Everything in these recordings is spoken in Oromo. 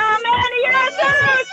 Amen, Yesus.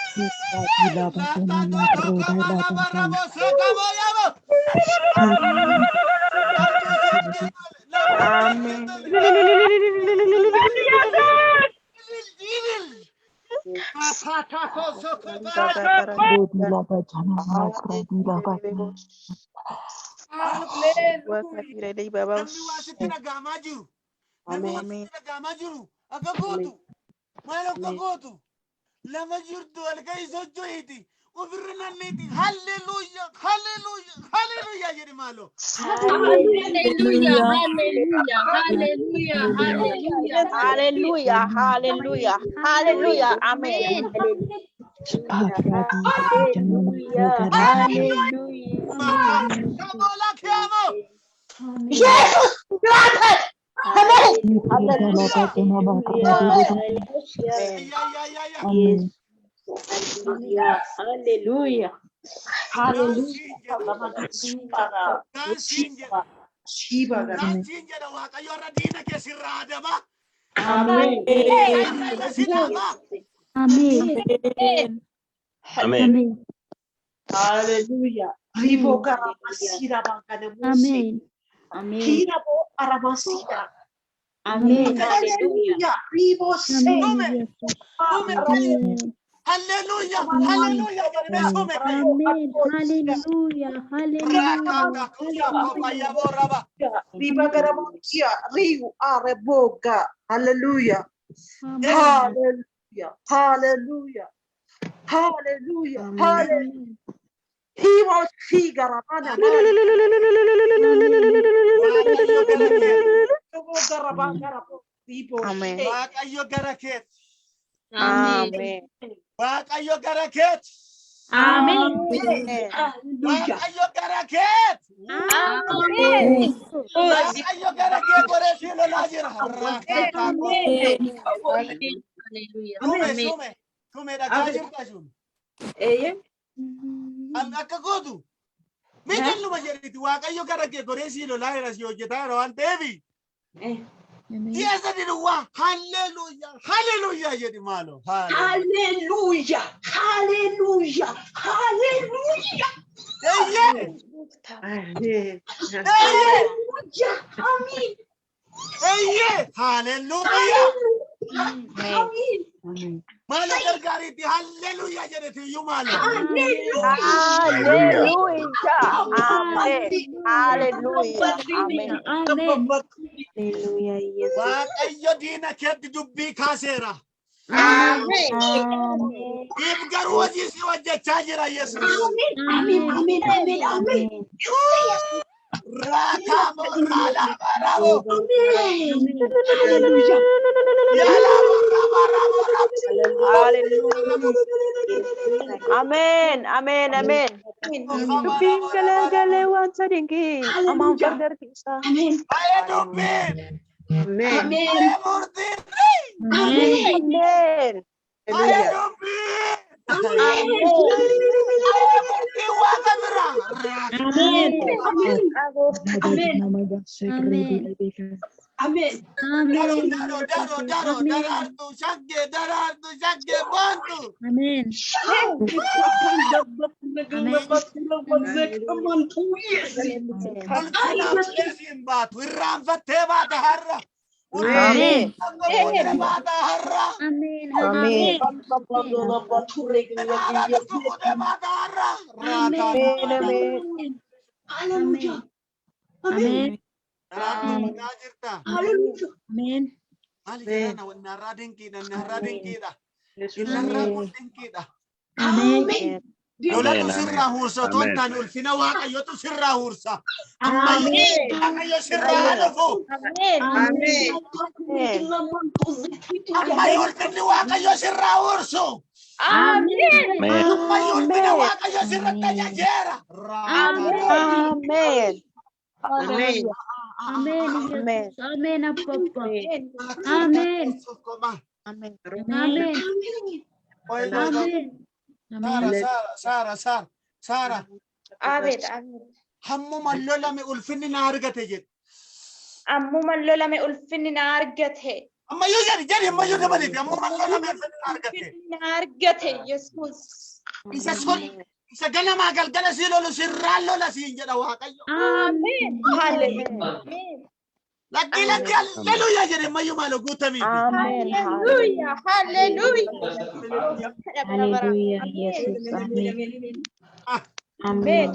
Lama jirtu alkai sojo iti. Ufirna niti. Hallelujah. Hallelujah. Hallelujah jadi malo. Hallelujah, hallelujah, hallelujah, hallelujah. Hallelujah, hallelujah, hallelujah, amen. Kamola kiamo. Jesus, gracias. Amen. Ya. Hallelujah. Hallelujah. Gansinja da waka yora dina ke sirada ba. Amen. Kaya sinama. Amen. Hallelujah. Ribo karamasira bangkana musi. Kira bo aramasira. Amen. Hallelujah. Ribo se. Hallelujah. Hallelujah. Jadi besume kayo. Hallelujah, Rakata hallelujah. kusoko payabora ba. Riba karamasira. Riu areboga. Hallelujah. Hallelujah. Hallelujah. Hallelujah. Hallelujah. He was figure mana Amen. Wakayo garaket. Amen. Wakayo garaket. Amen. Wakayo garaket. Amen. Wakayo garaket bore silo lajira. Rakata ko. Hallelujah. Tume da gajir kajun. Ang akagodu. Miguel no majeriti wakayo garaket bore silo lajira si ojetaro antevi. Yes, I did one. Hallelujah. Hallelujah. Jadi malo. Hallelujah. Hallelujah. Hallelujah. Amen. Hallelujah. Amen. Amen. Hallelujah. Amen. Malo gargariti. Hallelujah. Jadi tiyo malo. Hallelujah. Hallelujah. Amen. Hallelujah. Amen. Hallelujah, yes. Wakayo dina keti dubbi kasera. Amen. If garwaji si wajah chajira Jesus. Amen. Amen. Amen. Amen. Rakamo rala barabo. Hallelujah. Yala barabo. Hallelujah. Amen. Amen. Amen. Tupin galagalewan sa dingi. Amang Hallelujah. further kisa. Amen. Ayo dubin. Amen. Ayo murti. Amen. Ayo dubin. Amen. Ayo murti wakabra. Amen. Amen. Amen. Amen. Daro. Darartu shagge bantu. Amen. Ulfina plesin batu. Irran fatte bata harra. Amen. Bata harra. Amen. Amen. Bata harra. Amen. Hallelujah. Amen. Darartu magajirta. Hallelujah. Amen. Alifana naradin kita. Ilarra putin kita. Amen. Amen. Lolatu sirraa huursa otoo hin taane ulfina Waaqayyootu sirraa huursa. Ammayyuu Waaqayyo sirraa dhufu. Ammayyuu ulfinni Waaqayyo sirraa huursu. Ammayyuu ulfina Waaqayyo sirratti tajaajeera. Amen. Amen. Amen. Amen. Papa. Amen. Amen. Amen. Amen. Sara. Amen. Hammuma lolame ulfinni na argate jedhe. Ammuma lolame ulfinni na argate. Ammayyuu jedhi ammayyuu dabalite ammuma lolame ulfinni na argate. Na argate Yesuus. Isa ganamaa galgala si lolu sirraan lola siin jedha Waaqayyo. Amen. Hallelujah. Lakki hallelujah jedhe ammayyuu maal guutamii. Amen. Hallelujah. Hallelujah. Hallelujah. Yesus. Amen. Amen.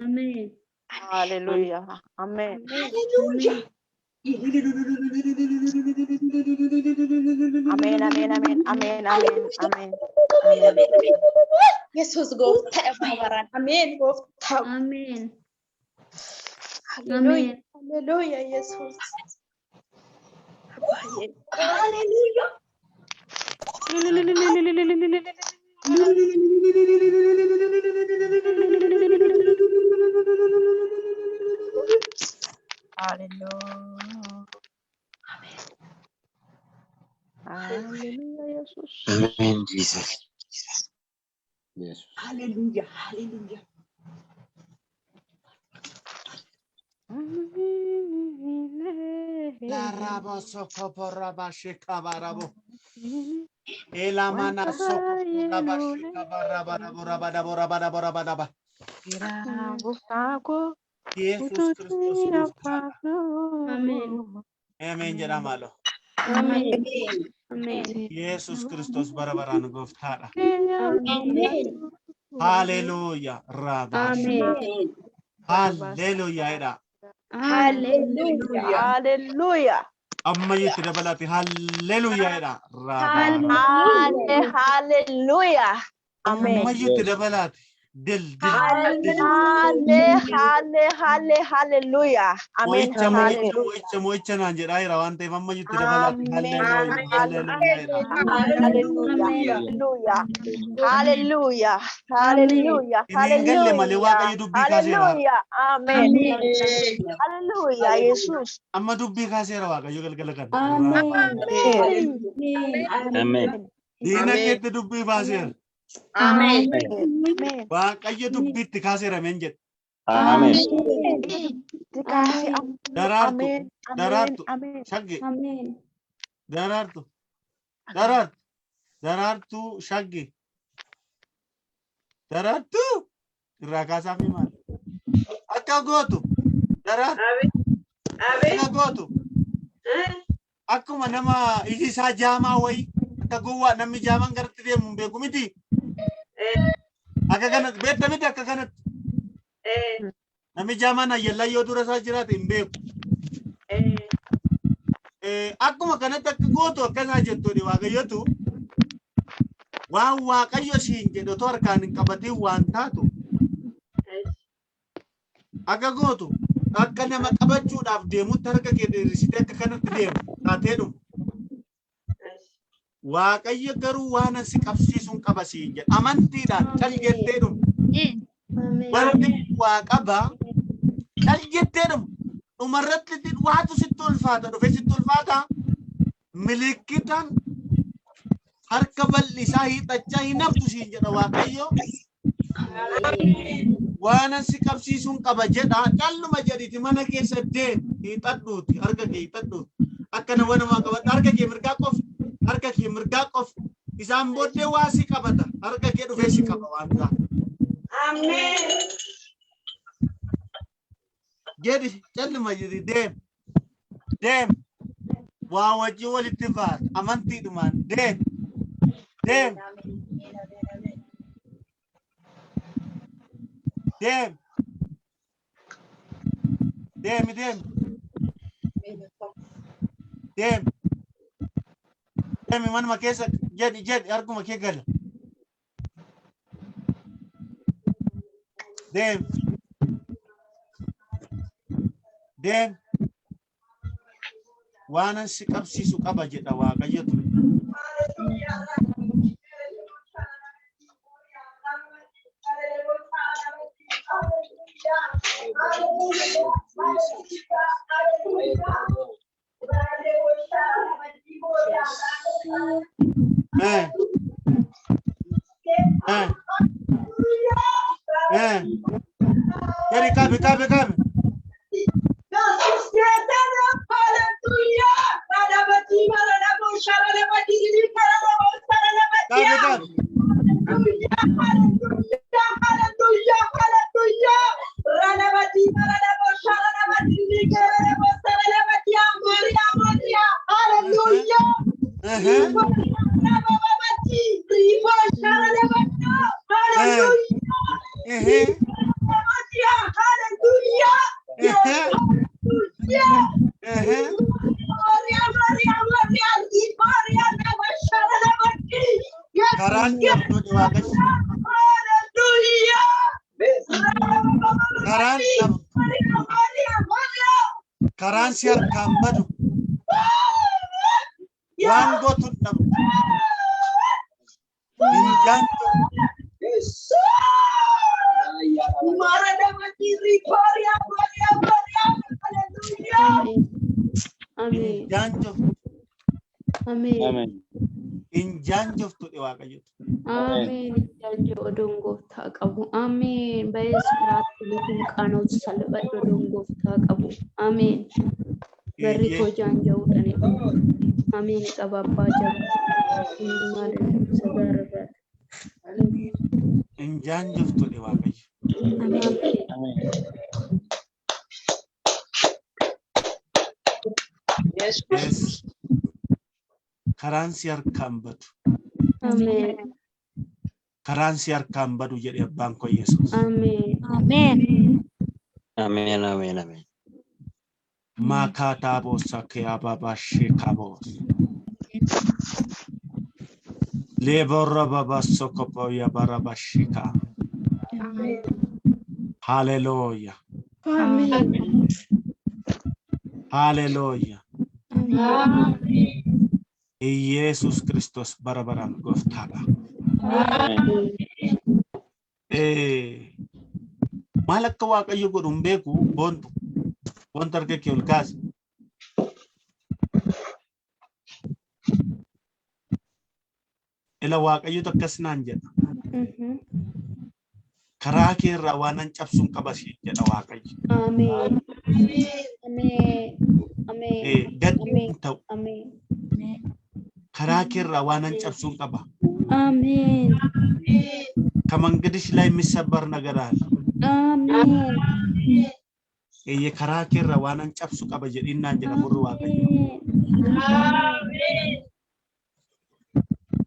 Amen. Hallelujah. Amen. Amen. Amen. Amen. Amen. Yesus gooftaa babaraan. Amen. Gooftaa. Amen. Hallelujah. Hallelujah. Yesus. Hallelujah. Hallelujah, Yesus. Amen, Jesus. Yes. Hallelujah. Hallelujah. Larabo soko raba shika barabo. Elamana soko raba shika baraba. Yesus Kristus. Amen. Amen jedhamalo. Amen. Amen. Yesus Kristus barabaraan gooftaadha. Amen. Hallelujah. Raba. Amen. Hallelujah edha. Hallelujah. Hallelujah. Amma yetti dabalati hallelujah edha. Raba. Hallelujah. Amen. Amma yetti dabalati. Dil. Hallelujah. Amen. Moicha naan jedhaa jira waan ta'eef amma yetti dabalati Hallelujah. Hallelujah. Inin galle malee Waaqayyo dubbii kaaseera. Amen. Hallelujah. Yesus. Amma dubbii kaaseera Waaqayyo galgala kana. Amen. Diina keetti dubbii baaseera. Amen. Waaqayyo dubbiitti kaaseera men jedhe. Amen. Daraartu shagge. Amen. Daraartu shagge. Daraartu irraa kaasaa fi maal? Akka gootu daraartu akka gootu akkuma nama iji isaa jaamaa wayii akka gowwaa namni jaamaan garatti deemu hin beeku miti. Akka kanatti beekta miti akka kanatti. Namni jaamaan ayyallaa yoo dura isaa jiraate hin beeku. Akkuma kanatti akka gootu akkasaa jettuudha Waaqayyotu. Waan Waaqayyo siin jedhu otoo harkaan hin qabatiin waan taatu. Akka gootu akka nama qabachuudhaaf deemutti harka kee dheerisitee akka kanatti deemu taatee dhufu. Waaqayyo garuu waan asi qabsiisuun qaba siin jedha. Amantiidhaan cal jettee dhufu. Wanti waa qabaa cal jettee dhufu. Dhumarratti waatu sitti ulfaata dhufe sitti ulfaata. Milikitaan harka bal'isaa hiixachaa hin haftu siin jedha Waaqayyo. Waan asi qabsiisuun qaba jedha. Calluma jedhiti mana keessa deem hiixadhuuti harka kee hiixadhuuti. Akka nama namaa qabata harka kee mirgaa qofa. Harka kee mirgaa qofa. Isaan booddee waa si qabata. Harka kee dhufee si qaba waan ta'a. Amen. Jedhi calluma jedhi deem. Waa wajjin walitti baata. Amantiidhumaan deem. Dem. Dem. Dem man makesa jadi arguma ke gal. Dem. Waanan si qabsiisu qaba jedha Waaqayyotu. Jadi kabe. Karaan si harkaan badu waan gootu dhabu injaantu injaanjoof tudhe Waaqayyotu. Amen. Janjo odongo taqabu. Amen. Bayes raatti lukun qaanot salbat odongo taqabu. Amen. Barri ko janjo udane. Amen. Qababba jabu. Indumale sagarba. Injaanjoof tudhe Waaqayyo. Amen. Yes. Karaan si harkaan badu. Amen. Karaan si harkaan badu jedhe abbaan koo Yesuus. Amen. Makata bosa ke ababa shekabos. Lebora baba sokopo ya baraba shika. Hallelujah. Hallelujah. Yesus Kristus bara-barang goftaba. Malak ka Waaqayyo godhun beeku bontu arge kee ol kaase. Ila Waaqayyotu akkas naan jedha. Karaa kee irraa waanan cabsuun qaba si jedha Waaqayyo. Amen. Gadhiin ta'u. Karaa kee irraa waanan cabsuun qaba. Amen. ከመንገድሽ ላይ የሚሰበር ነገር አለ። Amen. karaa kee irraa waanan cabsu qaba jedhinnaan jedha furri Waaqayyo.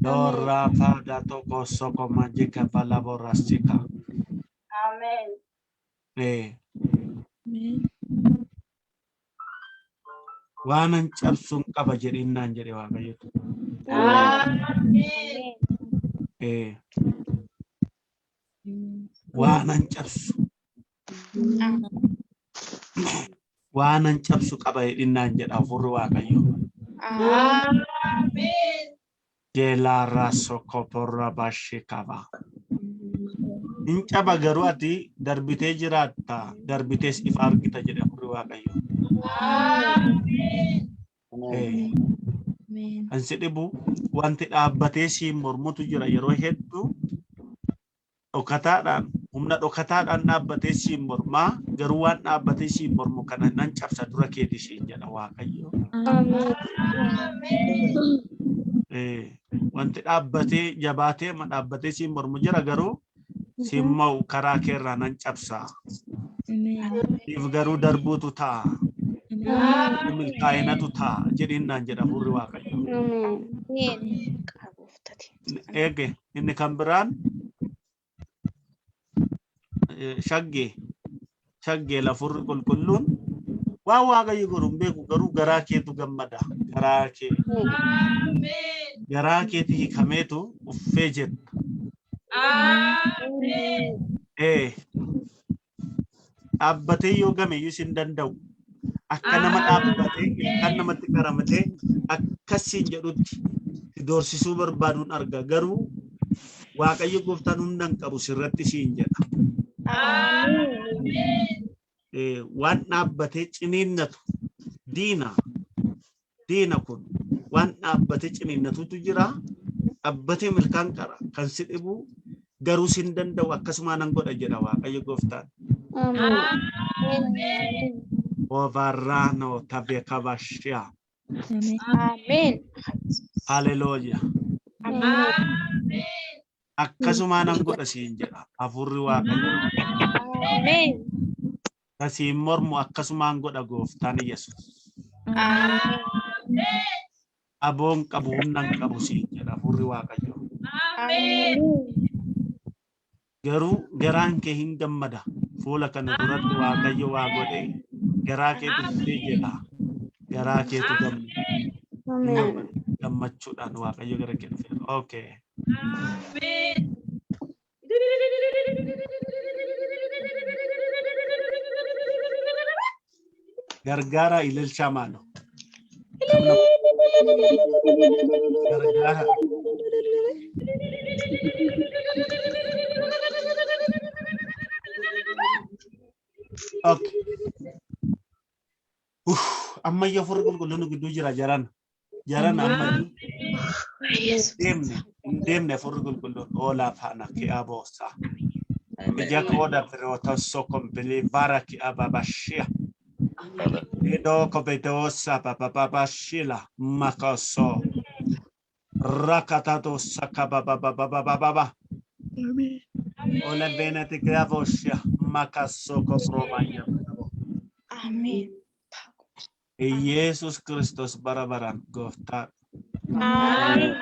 Dorra fada toko soko majika palaborastika. Amen. Waanan cabsuun qaba jedhinnaan jedhe Waaqayyo. Waanan cabsu qaba jedhinnaan jedha furri Waaqayyo. Jelara soko porra bashikaba. Incaba garuu ati darbitee jiraatta darbitees if argita jedha furri Waaqayyo. Kan si dhibu wanti dhaabbatee siin mormutu jira yeroo hedduu dhokataadhaan humna dhokataadhaan dhaabbatee siin mormaa garuu waan dhaabbatee siin mormu kana nan cabsa dura keetii siin jedha Waaqayyo. Wanti dhaabbatee jabaatee ma dhaabbatee siin mormu jira garuu siin mau karaa keerraa nan cabsa. If garuu darbuutu ta'a. Milkaa'inatu ta'a jedhinnaan jedha furri Waaqayyo. Eege inni kan biraan shaggee lafurri qulqulluun waa waaqayyo godhu hin beeku garuu garaa keetu gammada. Garaa keetii hiikameetu uffee jedha. Dhaabbatee yoo gameeyyuu sin danda'u. Akka nama dhaabbatee kan namatti qaramatee akkasiin jedhutti doorsisuu barbaaduun arga garuu waaqayyo gooftaan hundan qabu sirratti siin jedha. Waan dhaabbatee ciniinnatu diina kun waan dhaabbatee ciniinnatutu jira. Dhaabbatee milkaan qara kan si dhibu garuu sin danda'u akkasuma nan godha jedha waaqayyo gooftaan. Ovarrano tabekabashia. Amen. Hallelujah. Akkasuma nan godha siin jedha hafuurri waaqayyo. Amen. Kasiin mormu akkasumaan godha gooftaan Yesuus. Aboon qabu humnan qabu siin jedha hafuurri waaqayyo. Garuu garaan kee hin gammada. Fuula kana duratti waaqayyo waa godhe garaa keetu fudhee jedha. Garaa keetu gammachuudhaan waaqayyo gara kee dhufe. Okay. Gargaara ililcha maano. Gargaara. Okay. Amma ya furri qulqulluun gidduu jira jaran amma deemne furri qulqulluun oolaa faana ki'a boossa. Ija kooda firoota sokompili bara ki'a babashia. Ido kobedosa bababashila makaso. Rakatato sakababababababa. Ola venati ki'a boscia makaso kopromanya. Amen. Yesus Kristus bara-baran gooftaa. Amen.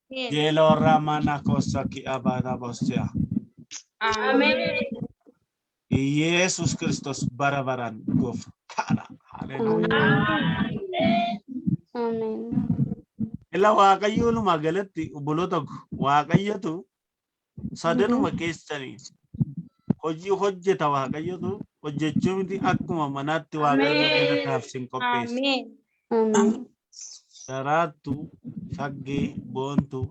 Jelo ramana kosa ki abada bosya. Amen. Yesus Kristus bara-baran gooftaa. Haleluya. Amen. Ila waaqayyo luma galatti obboloota waaqayyotu sadanuma keessanii hojii hojjeta waaqayyotu hojjechuu miti akkuma manaatti waaqayyo galataaf sin qopheessa. Amen. Saraatu shaggee boontu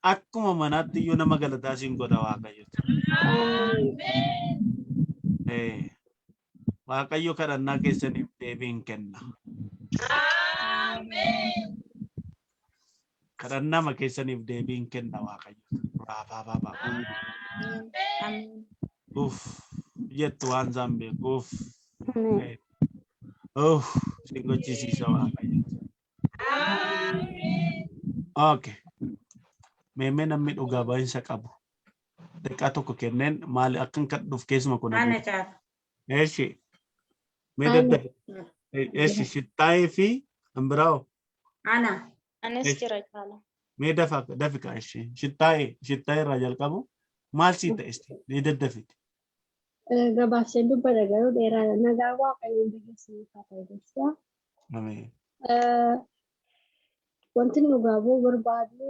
akkuma manaatti iyyuu nama galataa sin godha waaqayyotu. Waaqayyo kadhannaa keessaniif deebiin kenna. Kadhannaa keessaniif deebiin kenna waaqayyotu. Jettu waan zambe singochisiisa waaqayyo. Okay. Meemee namni dhugaa baay'insa qabu. Xiqqaa tokko kenneen maali akkan kadhuuf keessuma kun. Ana caala. Eeshi. Mee daddabe. Eeshi shittaayee fi ambiraawo. Ana. Anas jira caala. Mee dafika eeshi. Shittaayee irraa jalqabu maal sii ta'esti? Mee daddafiti. Gabaabseen dubbata garuu dheeraadha. Nagaa waaqayyoon biyyeessanii fayyadamuudha. Ameen. Wanti dhugaabuu barbaadu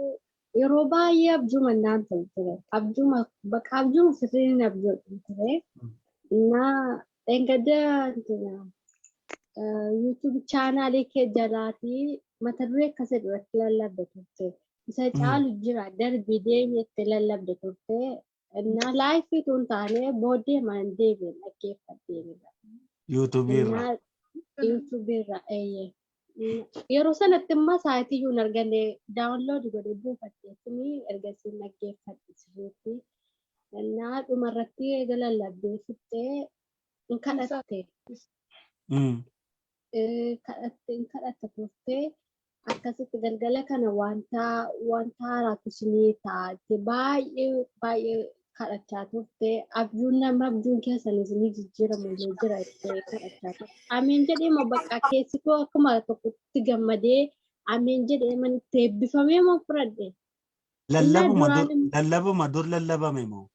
yeroo baay'ee abjuu mannaan ture. Abjuu sirriin abjuu ture. Engadda YouTube chaanaalii kee jalaatii mata duree akkasii duratti lallabde turte. Isa caalu jira darbii deebi'etti lallabde turte. Na live tuun taane booddee maan deebiin dhaggeeffaddeedha. YouTube irra yeroo sanatti immoo saayitii yuun arganne daawunlood godhe buufatteetini ergasiin dhaggeeffadhe sirriitti. Na dhumarratti lallabdee fittee hin kadhatte. Kadhatte turte akkasitti galgala kana wanta haaraatu isinii taate baay'ee kadhachaa turte abjuun keessan isinii jijjiiramu jira itti kadhachaa turte. Ameen jedhee bakka keessattuu akkuma tokkotti gammadee ameen jedhee manitti eebbifamee moo fudhadhe. Lallabuma dur lallabame moo?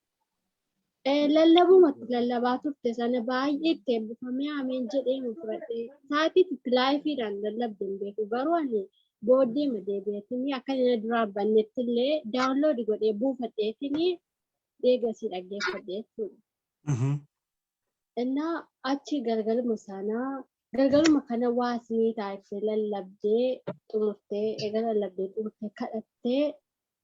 lallabumatti lallabaa turte sana baay'ee itti eebbifamee ameen jedhee fudhadhe. Sa'aatiitti laayifiidhaan lallabde hin beeku. Garuu ani booddee deebi'eetii akka inni duraa bannetti illee daawunloodii godhee buufadheetii eegasii dhaggeeffadhe jechuudha. Innaa achi galgaluma kana waasii taasisee lallabdee xumurtee eega lallabdee xumurtee kadhattee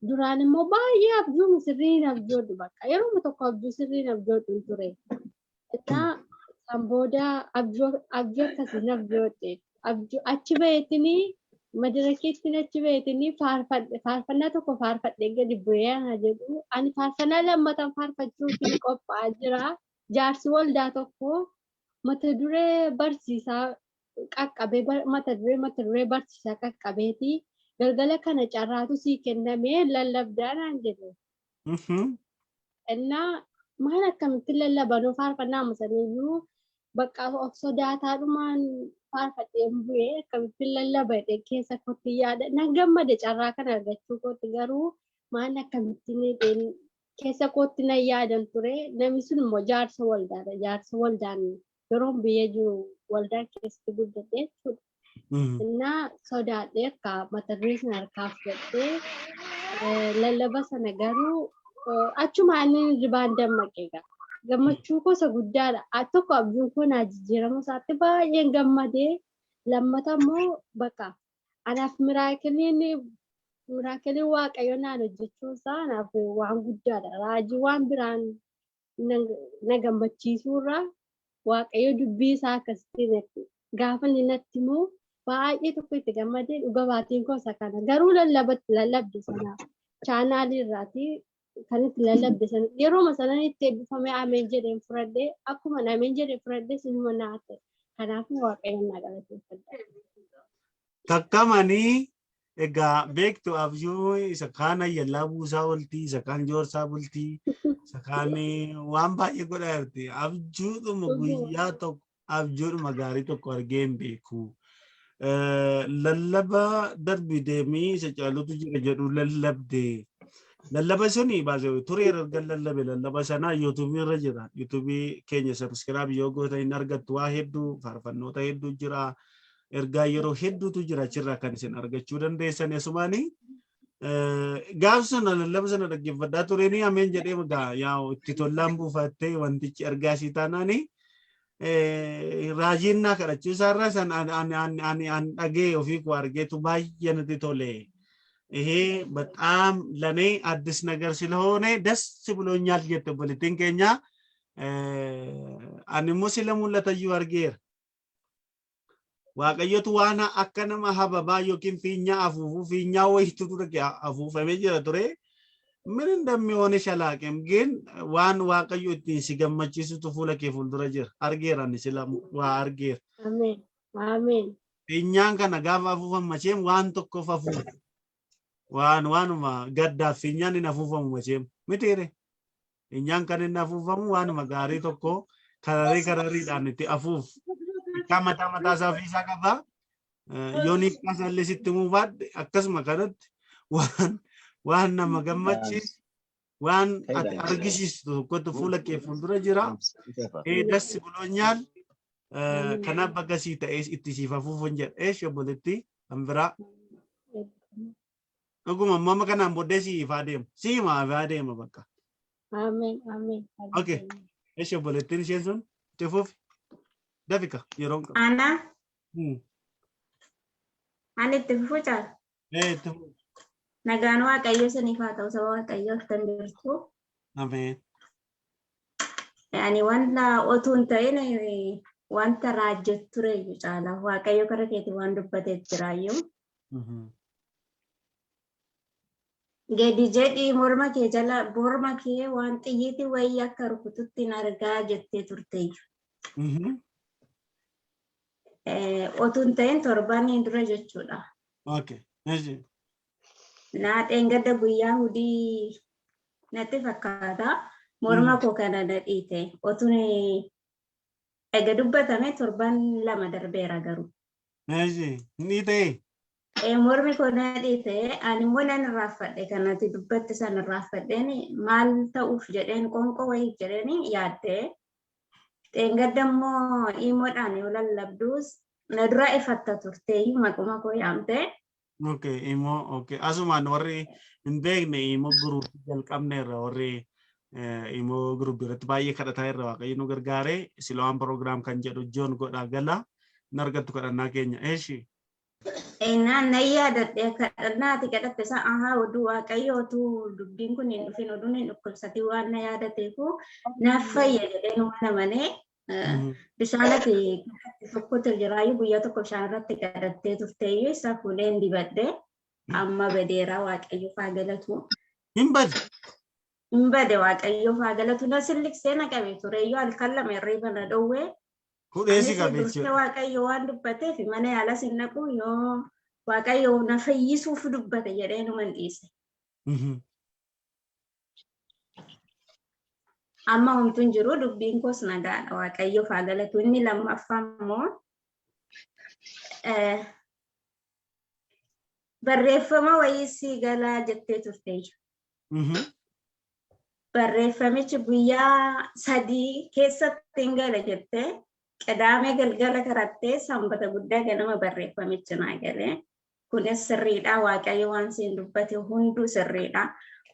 duraan immoo baay'ee abjuun sirriin abjoodhu bakka yeroo tokko abjuu sirriin abjoodhu ture. Innaa kan booda abjuu akkasiin abjoodhe achi baheetinii madarakeettiin achi baheetinii faarfannaa tokko faarfadhee gadi bu'ee ana jedhu ani faarfannaa lammatan faarfachuutiin qophaa'aa jira. Jaarsi waldaa tokko mata duree barsiisaa qaqqabee mata duree barsiisaa qaqqabeeti galgala kana carraatu sii kennamee lallabdaanaan jedhe. Innaa maal akkamitti lallabanuu faarfannaa masaniyyuu bakka of sodaataadhumaan faarfadheen bu'ee akkamitti lallabadhe keessa kootti yaada nan gammade carraa kana argachuu kootti garuu maal akkamittiin keessa kootti nan yaadan ture namni sun immoo jaarsa waldaadha. Jaarsa waldaan yeroo biyya jiru waldaan keessatti guddate jechuudha. Innaa sodaadhee akka mata duree sana harkaa fudhadhee lallaba sana garuu achumaan ribaan dammaqee gammachuu gosa guddaadha. Tokko abjuun koo naa jijjiiramu isaatti baay'een gammadee lammata immoo bakka anaaf miraakilii waaqayyo naan hojjechuu isaa anaaf waan guddaadha. Raajii waan biraan na gammachiisuurraa waaqayyo dubbii isaa akkasitti gaafa inni natti immoo baay'ee tokko itti gammadee dhuga baatiin gosa kana garuu lallabde sana chaanaalii irraati kan itti lallabde sana yeroo sana itti eebbifamee ameen jedheen fudhadhee akkuma ameen jedheen fudhadhee sinuma naa ta'e kanaafuu waaqayyo na galateeffadha. Takkamanii egaa beektu abjuu isa kaan ayyallaa buusaa oltii isa kaan joorsaa bultii isa kaan waan baay'ee godhaa jirti. Abjuudhuma guyyaa tokko abjuudhuma gaarii tokko argee hin beeku. Lallaba darbi deemii isa caalutu jira jedhu lallabde. Lallaba suni baasee turee erga lallabe lallaba sanaa yuutuubii irra jira. Yuutuubii keenya sabskiraayib yoo gootan hin argattu waa hedduu faarfannoota hedduu jira. Ergaa yeroo hedduutu jira achirraa kan isin argachuu dandeessan asumaanii gaaf sana lallaba sana dhaggeeffadhaa tureenii ameen jedhee egaa yaa itti tollaan buufattee wantichi ergaa isii taanaanii raajiin naa kadhachuu isaarraa san ani dhagee ofii koo argeetu baay'ee natti tole. ይሄ በጣም ለኔ አዲስ ነገር ስለሆነ ደስ ብሎኛል እየተበልተን ከኛ አንሙ ስለሙለተዩ አርጌር waaqayyotu waan akka nama hababaa yookiin fiinyaa afuufuu fiinyaa wayitu ture afuufamee jira ture ምን እንደሚሆን ሸላቀም ግን ዋን waaqayyo ittiin si gammachiisutu fuula kee fuuldura jira argeerani silamu waa argeer Ameen. Ameen. fiinyaan kana gaafa afuufan macheem waan tokko afuufu waanuma gaddaaf fiinyaan hin afuufamu macheem mitiire fiinyaan kan hin afuufamu waanuma gaarii tokko karariidhaan itti afuuf kama mata isaa qaba yooni kasalle sitti muufadhe akkasuma kanatti waan nama gammachiis waan ati argisiistu tokkotu fuula kee fuuldura jira das bilonyaan kana bagasii ta'es itti siif afuufan jedhe shobboletti ambiraa dhuguma mama kanaan booddee siif adeema siima adeema bakka. Ameen. Ameen. Okay. Shobbolettiin isheen sun itti fuufi. Dafika yeroo qabu. Ana. Ani itti fufuu caala. Itti fuufi. Nagaan waaqayyo saniif haa ta'u saba waaqayyo kan jirtu. Ameen. Ani wanta otuu hin ta'in wanta raajjatu ture caala waaqayyo karaa keetii waan dubbatee jiraayyuu. Gadi jedhii morma kee jala morma kee waan xiyyiiti wayii akka rukututti argaa jettee turteeyyu. Otuu hin ta'in torban dura jechuudha. Okay. Naadheen gadda guyyaa hudii natti fakkaata. Morma koo kana nadhiite. Otuun ega dubbatame torban lama darbeera garuu. Ni ta'e. Mormi kona dhiite ani immoo nan irraanfadhe kanatti dubbatti san irraanfadheeni maal ta'uuf jedheen qonqoo wayii jedheeni yaadde xeengadda immoo imoodhaan yoo lallabduus na dura ifatta turte maquma koo yaamte. Okay, okay. Asumaan warri hin beekne imo group jalqabne irra warri imo group irratti baay'ee kadhataa irra waaqayyo nu gargaare silawaan program kan jedhu joon godhaa gala nargattu kadhannaa keenya eeshi. Na yaadadhe kadhannaati kadhatte isa oduu waaqayyootu dubbiin kun hin dhufin oduun hin dhukkubsatii waan na yaadateefu naaf fayya jedhee nu amanee bishaanatti tokkotu jiraayyuu guyyaa tokko bishaan irratti kadhattee turteeyyuu isa fuudheen dibadhe amma badeeraa waaqayyo faa galatu. Hin bade. Hin bade waaqayyo faa galatu na silliksee na qabe tureeyyuu halkan lama irriiba na dhowwee. Hudheesi qabe jechuudha. Waaqayyo waan dubbateef mana yaalas hin naqu yoo waaqayyo na fayyisuuf dubbate jedhee nu mandhiise. Amma homtuun jiru dubbiin koos nagaadha waaqayyo faa galatu inni lammaffaa immoo barreeffama wayii si galaa jettee turteeyyu. Barreeffamichi guyyaa 3 keessatti hin gala jettee qadaamee galgala karattee sanbata guddaa ganama barreeffamichi naa galee kunis sirriidha waaqayyo waan siin dubbate hunduu sirriidha.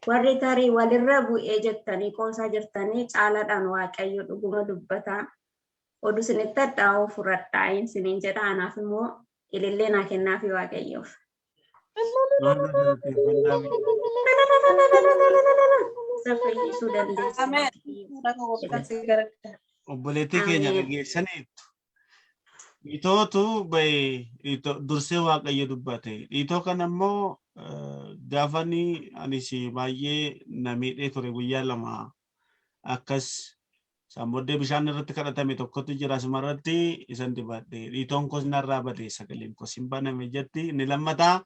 Warri tarii walirra bu'ee jettanii qoosaa jirtanii caalaadhaan waaqayyo dhuguma dubbata. Oduu isinitti addaa'uu fudhadhaa isiniin jedha anaaf immoo ilillee naa kennaafi waaqayyoof. Isa fayyisuu dandeessa. Obboleettii keenya dhageessaniitu. Dhiitootu dursee waaqayyo dubbate. Dhiitoo kana immoo gaafani anis baay'ee na miidhee ture guyyaa 2 akkas samboodee bishaan irratti kadhatame tokkotu jira asumarratti isan dibadhe dhiitoon kos narraa bade sagaleen kos hin baname jetti inni lammataa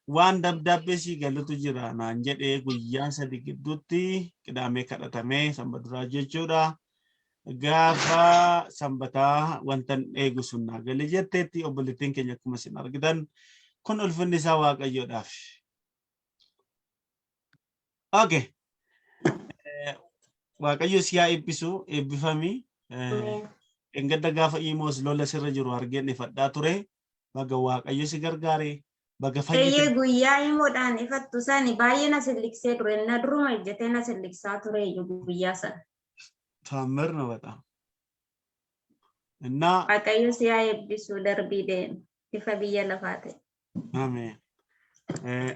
waan dabdaabbee si galutu jira naan jedhee guyyaa 3 gidduutti qidaamee kadhatame sanbaduraa jechuudha. Gaafa sanbataa wantan eegu sun naa galee jetteetti obboleettiin keenya akkuma isin argitan kun ulfinni isaa waaqayyoodhaaf. Okay. Waaqayyo siyaa eebbisu eebbifami. Engadda gaafa imoos lola sirra jiru argeen ifadhaa ture. Baga waaqayyo si gargaare. Baga fayyite. Guyyaa imoodhaan ifattu sani baay'ee na silliksee ture. Na duruma ijjatee na silliksaa ture guyyaa sana. Taamir ነው በጣም እና waaqayyo siyaa eebbisu darbii deemu ifa biyya lafaate. Ameen.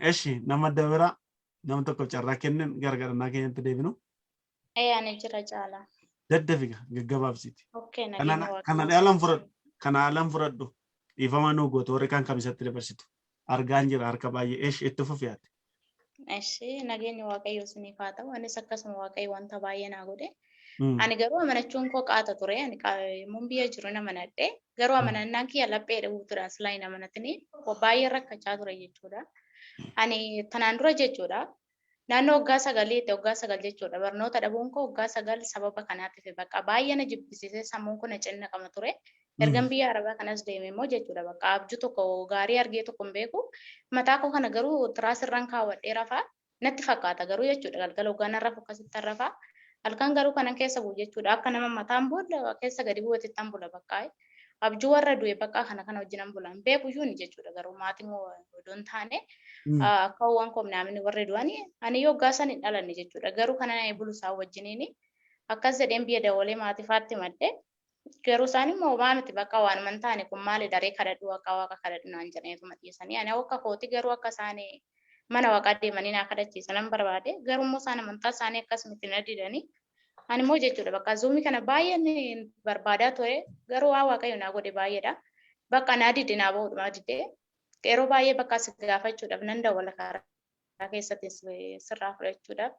Eshi nama dabira nama tokko carraa kennin gargaarannaa keenyatti deebinu. Ani jira caala. Daddafiga gaggabaabsiti. Okay, kana alan furadhu dhiifama nuu gootu warri kan kamisatti dabarsitu argaan jira harka baay'ee eshi itti fufiyaate. Eshi nageenya waaqayyo siniif haa ta'u anis akkasuma waaqayyo wanta baay'ee naa godhe. Ani garuu amanachuun koo qaata ture ani mun biyya jiru nama nadhe garuu amanannaan kiyya laphee dheebuutuudhaan silaa hin amanatini baay'ee rakkachaa ture jechuudha. Ani tanaan dura jechuudha naannoo waggaa 9 jechuudha barnoota dhabuun koo waggaa 9 sababa kanaatiif bakka baay'ee na jibbisiisee sammuun kun na cinna qaba ture. Ergan biyya arabaa kanas deeme immoo jechuudha bakka abjuu tokko gaarii argee tokko hin beeku mataa koo kana garuu tiraasirraan kaawwadhee rafaa natti fakkaata garuu jechuudha galgala waggaan rafu akkasitti rafaa. Halkan garuu kanan keessa bu'u jechuudha akka nama mataan boolla keessa gadi bu'eetti tan bula bakka abjuu warra du'e bakka kana wajjinan bulan beeku iyyuu ni jechuudha garuu maatiin odoon taane akka waan koomnaamni warra du'anii ani waggaa san hin dhalanne jechuudha garuu kana bulusaa wajjiniin akkas jedheen biyya dawalee maatiifaatti madde garuu isaan immoo maamiti bakka waan man taane kun maali daree kadhadhu akka waaqa kadhadhu naan jedhaniitu madhiisanii ani akka kooti garuu akka isaanii mana waaqaa deemanii naa kadhachiisan barbaade garuu immoo isaan amantaa isaanii akkasumatti na didanii ani immoo jechuudha bakka zuumii kana baay'een barbaadaa ture garuu waa waaqayyo naa godhe baay'eedha bakka naa dide naa bahuudhumaa dide yeroo baay'ee bakka si gaafachuudhaaf nan dawwala karaa keessatti sirraa fudhachuudhaaf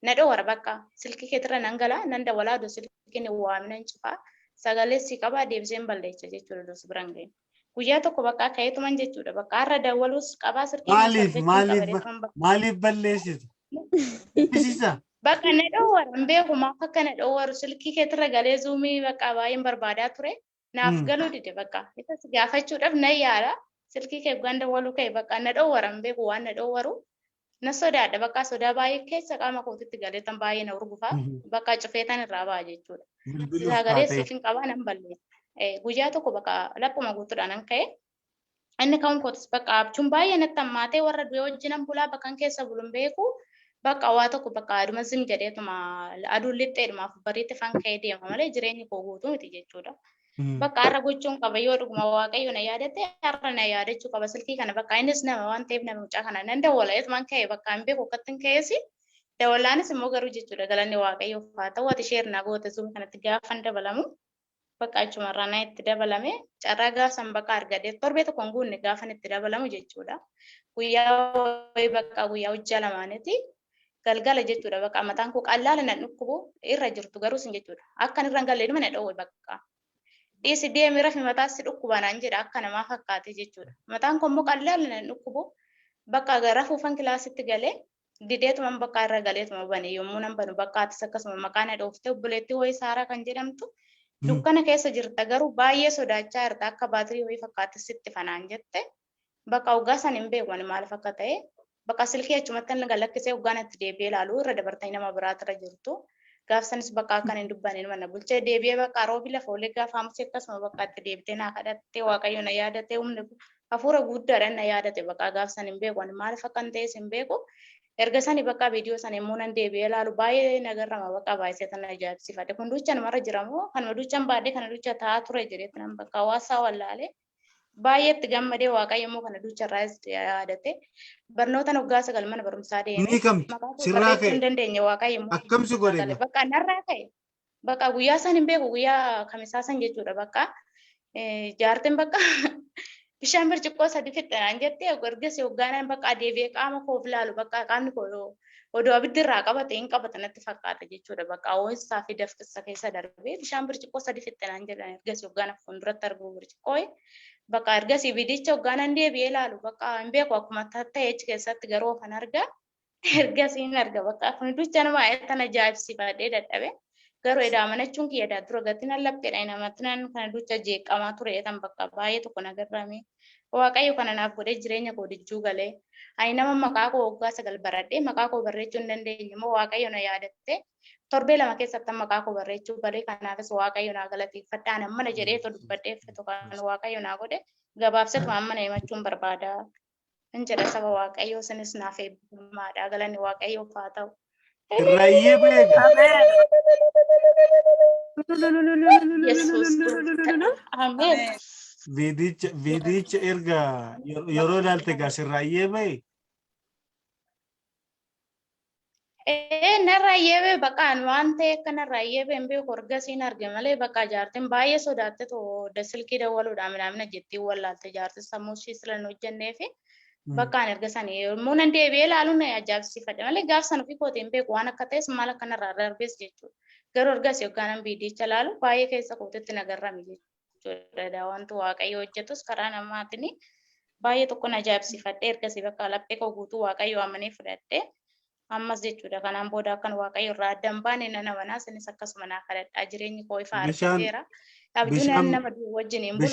na dhoowwara bakka silkii keetirra nan gala nan dawwalaa odoo silkiin waaminan cufaa sagalee si qabaa deebiseen balleessa jechuudha odoo si biraan ga'e. Guyyaa tokko bakka ka'eetuman jechuudha bakka har'a dawwaluus qabaa sirkii maaliif balleessitu? Bakka na dhoowwaru hin beeku maaf akka na dhoowwaru silkii keetirra galee zuumii bakka baay'een barbaadaa ture naaf galuu dide bakka isa si gaafachuudhaaf na yaala silkii kee ganda waluu kee bakka na dhowwaran beeku waan na dhowwaru na sodaadha bakka sodaa baay'ee keessa qaama kootitti galeetan baay'ee na urgufa bakka cufeetan irraa ba'a jechuudha. Silaa galee siifin qabaa nan ballee guyyaa tokko bakka laphuma guutuudhaan an ka'e inni ka'uun kootis bakka abjuun baay'ee natti hammaatee warra du'e wajjinan bulaa bakkan keessa bulun beeku bakka waa tokko bakka aduma zim jedheetuma aduun lixxeedhumaaf bariitti fan ka'ee deema malee jireenyi koo guutuu miti jechuudha. Bakka har'a gochuun qaba yoo dhuguma waaqayyo na yaadate har'a na yaadachuu qaba silkii kana bakka innis nama waan ta'eef nama mucaa kana nan dawwala eetumaan ka'e bakka hin beeku akkattiin ka'eesi dawwalaanis immoo garuu jechuudha galanni waaqayyoof haa ta'u ati sheer na goote zuum kanatti gaafan dabalamu bakka achumarraa na itti dabalame carraa gaafsan bakka argadee torbee tokkoon guunne gaafan itti dabalamu jechuudha. Guyyaa bakka guyyaa hojjaa lamaaniiti galgala jechuudha bakka mataan koo qallaala na dhukkubu irra jirtu garuu sin jechuudha akkan irra hin galle dhuma na dhowwe bakka. Dhiisi deemi rafi mataa si dhukkuba naan jedha akka namaa fakkaate jechuudha. Mataan koo immoo qallaala na dhukkubu bakka rafuufan kilaasitti galee dideetuma bakka irra galeetuma bane yommuu nan banu bakka atis akkasuma maqaa na dhooftee obboleettii wayii Saaraa kan jedhamtu dukkana keessa jirta garuu baay'ee sodaachaa jirta akka baatirii wayii fakkaate sitti fanaan jette bakka hoggaa san hin beeku ani maaliif akka ta'e bakka silkii achumatti hin galakkisee hoggaan itti deebi'ee ilaalu irra dabartanii nama biraatirra jirtu. Gaafsanis bakka akkan hin dubbaneen mana bulchee deebi'ee bakka roobi lafa olee gaafa hamusee akkasuma bakka itti deebitee naa kadhattee waaqayyo na yaadatee humni hafuura guddaadhaan na yaadate bakka gaafsan hin beeku ani maaliif akkan ta'es hin beeku. Erga sani bakka viidiyoo sana immoo nan deebi'ee ilaalu baay'ee nagarrama bakka baay'ee tan ajaa'ibsiifate kun duucha namarra jiramoo kanuma duuchaan baadhee kana duucha taa'aa ture jedheetti nan bakka hawaasaa wallaalee baay'eetti gammadee waaqayyo immoo kana duucharraa yaadate barnoota hoggaa sagal mana barumsaa deemee Ni kam sirraa ka'e hin dandeenye waaqayyo immoo akkamsi godhe bakka narraa ka'e bakka guyyaa san hin beeku guyyaa kamisaa san jechuudha bakka jaartiin bakka bishaan birciqqoo sadi fixxanaan jettee ergasii hoggaanaan bakka deebi'ee qaama koof laalu bakka qaamni koo odoo abiddi irraa qabate hin qabata natti fakkaata jechuudha bakka hawwasaa fi daftissa keessa darbee bishaan birciqqoo sadi fixxanaan jedhan ergasii hoggaana fuulduratti argu birciqqoo bakka ergasii viidicha hoggaanaan deebi'ee laalu bakka hin beeku akkuma ta'e achi keessatti garuu ofan arga ergasii hin arga bakka kun duucha nama tan ajaa'ibsiifadhee dadhabe garuu edaa manachuun kiyyadaa dura gatiin allappedha namatti nan kana duucha jeeqamaa ture tan bakka baay'ee tokko nagarrame waaqayyo kana naaf godhee jireenya koo dijjuu galee ani nama maqaa koo hoggaa sagal baradhee maqaa koo barreessuu hin dandeenye immoo waaqayyo na yaadatte torbee lama keessatti maqaa koo barreessuu galee kanaafis waaqayyo naa galateeffadhaan ammana jedhee to dubbadhee kan waaqayyo naa godhe gabaabsatuma ammana himachuun barbaada hin jedha saba waaqayyo sinis naaf eebbifaadha galanni waaqayyoof haa ta'u. Irrayyee beeka. Yesuus ameen. Viidicha erga yeroo ilaalte gaa sirraayyee bahe. Narraayyee bahe bakka waan ta'e akka narraayyee bahe hin beeku ergasiin arge malee bakka jaartiin baay'ee sodaatte silkii dawwaluudhaan midhaamina jettii wallaalte jaartiin sammuu ishee sila hin hojjennee fi bakkaan erga sanii yommuu nan deebi'ee ilaaluun na ajaa'ibsiifadhe malee gaafsan ofii kootiin beeku waan akka ta'es maal akka narraa darbees jechuudha. Garuu ergasii hoggaanan viidicha ilaalu baay'ee keessa kootitti nagarrame jechuudha. Wanti waaqayyo hojjetus karaa namaatiin baay'ee tokko na ajaa'ibsiifadhe ergasii bakka laphee koo guutuu waaqayyo amanee fudhadhe ammas jechuudha. Kanaan booda akkan waaqayyo irraa adda hin baane nan amanaa isinis akkasuma naa kadhadhaa jireenyi koo ifa argateera. Abjuun nama wajjin hin bulu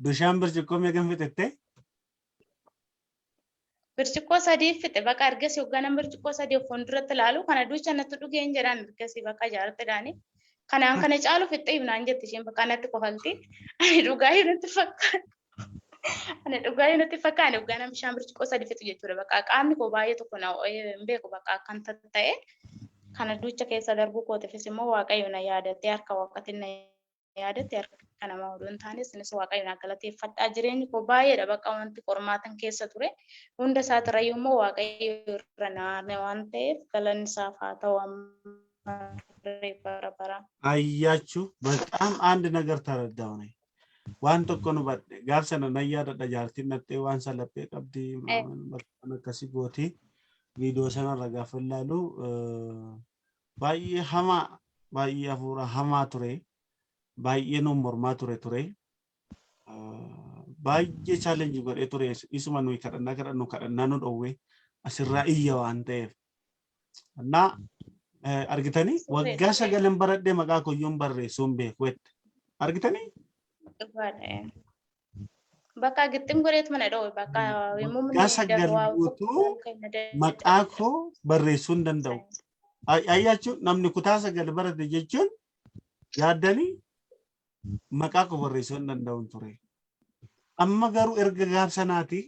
bishaan birciqqoo meeqan fixette? Birciqqoo sadii fixe bakka ergasii hoggaanan birciqqoo sadii of fuulduratti ilaalu kana duucha natti dhugeen jedhaan ergasii bakka jaartiidhaani. Kanaan kana caalu fixxee naan jetti isheen bakka natti qofalti. Ani dhugaatii natti fakkaata. Ani dhugaatii natti fakkaata hoggaanan bishaan birciqqoo sadii fixu jechuudha bakka qaamni koo baay'ee tokko na hin beeku bakka akkan ta'e kana duucha keessa darbuu kootiifis immoo waaqayyo na yaadattee harka waaqatiin na yaadatte harka nama odoo hin taane isinis waaqayyo na galateeffadhaa jireenyi koo baay'eedha bakka wanti qormaatan keessa ture hunda isaatiirrayyuu immoo waaqayyo irra naane waan ta'eef galanni isaaf haa ta'u bara. Ayyaችሁ በጣም አንድ ነገር ተረዳው ነኝ ዋን tokko nu badde gaaf sana nan yaadadha jaartiin nattee waan salaphee qabdi bakka akkasii gooti viidiyoo sanarra gaafa ilaalu baay'ee hamaa baay'ee hafuura hamaa ture baay'ee nu mormaa ture baay'ee challenge godhee ture isuma nuyi kadhannaa nu dhowwe asirraa iyya waan ta'eef annaa argitanii waggaa sagalan baradhee maqaa koyyuun barreessuun beeku jette argitanii Bakka gittim godheet mana dha'u bakka Waggaa sagal guutuu maqaa koo barreessuu hin danda'u. Ayyaachuu namni kutaa sagal barate jechuun yaaddanii maqaa koo barreessuu hin danda'u ture. Amma garuu erga gaafsanaati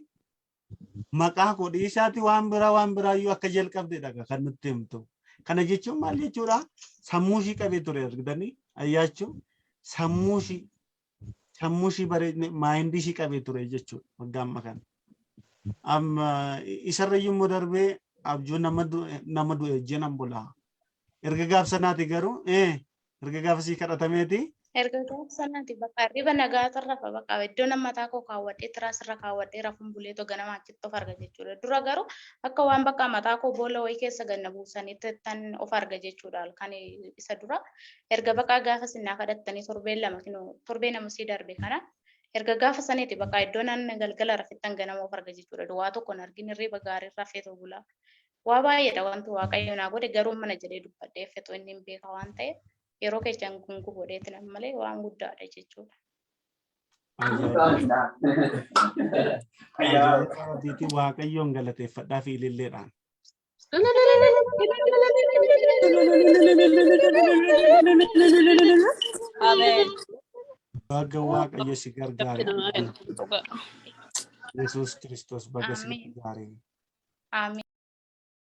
maqaa koo dhiisaati waan biraayyuu akka jalqabdedha kan nutti himtu. Kana jechuun maal jechuudha? Sammuu ishii qabee ture argitanii ayyaachuu sammuu ishii bareedne maayindii ishii qabee ture jechuudha waggaa amma kana. Amma isarrayyuu immoo darbee abjuu nama du'e jinan bulaa. Erga gaafsanaati garuu erga gaafasii kadhatameeti. Erga gaafsanaati bakka riba nagaa tarrafa bakka iddoo nammataa koo kaawwadhee tiraasirra kaawwadhee rafuun buleetoo ganama achitti of arga jechuudha. Dura garuu akka waan bakka mataa koo boolla wayii keessa ganna buusaniitti tan of arga jechuudha. Kan isa dura erga bakka gaafa sinnaa kadhattanii torbee nama sii darbe kana erga gaafa saniiti bakka iddoo nan galgala rafettan ganama of arga jechuudha. Waa tokko hin argin riba gaarii rafeetoo bulaa. Waa baay'eedha wanti waaqayyo naa godhe garuu mana jedhee dubbadhee fetoo inni hin beeka waan ta'eef yeroo keessan gungu godheetin malee waan guddaadha jechuudha. Waaqayyoon galateeffadhaa fi ililleedhaan. Baga Waaqayyo si gargaare. Yesuus Kiristoos baga si gargaare. Amiin.